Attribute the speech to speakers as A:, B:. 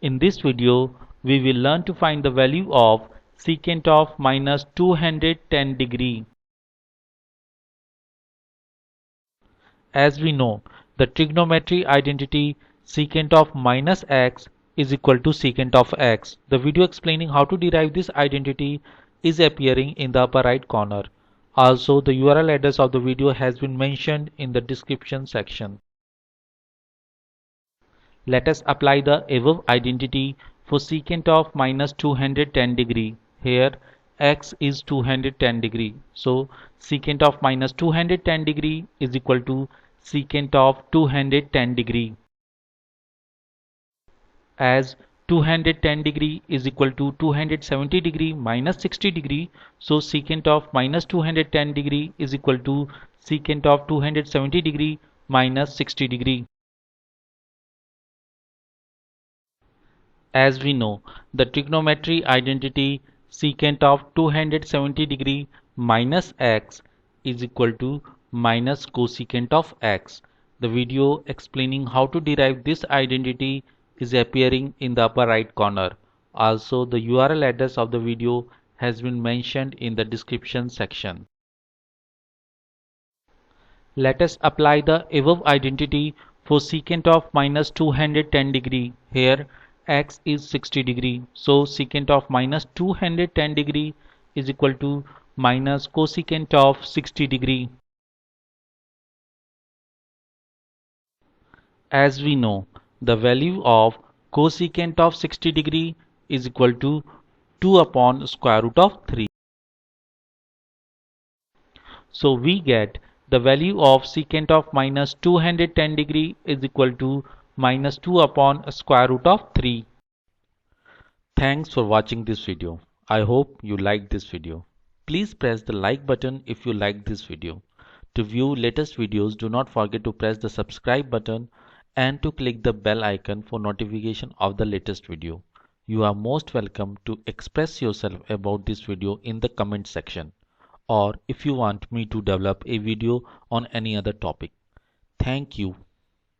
A: In this video, we will learn to find the value of secant of minus 210 degree. As we know, the trigonometry identity secant of minus x is equal to secant of x. The video explaining how to derive this identity is appearing in the upper right corner. Also, the URL address of the video has been mentioned in the description section. Let us apply the above identity for secant of minus 210 degree. Here x is 210 degree. So secant of minus 210 degree is equal to secant of 210 degree. As 210 degree is equal to 270 degree minus 60 degree. So secant of minus 210 degree is equal to secant of 270 degree minus 60 degree. As we know, the trigonometry identity secant of 270 degree minus x is equal to minus cosecant of x. The video explaining how to derive this identity is appearing in the upper right corner. Also, the URL address of the video has been mentioned in the description section. Let us apply the above identity for secant of minus 210 degree. Here x is 60 degree. So secant of minus 210 degree is equal to minus cosecant of 60 degree. As we know, the value of cosecant of 60 degree is equal to 2 upon square root of 3. So we get the value of secant of minus 210 degree is equal to minus 2 upon square root of 3. Thanks for watching this video. I hope you liked this video. Please press the like button if you liked this video. To view latest videos, do not forget to press the subscribe button and to click the bell icon for notification of the latest video. You are most welcome to express yourself about this video in the comment section, or if you want me to develop a video on any other topic. Thank you.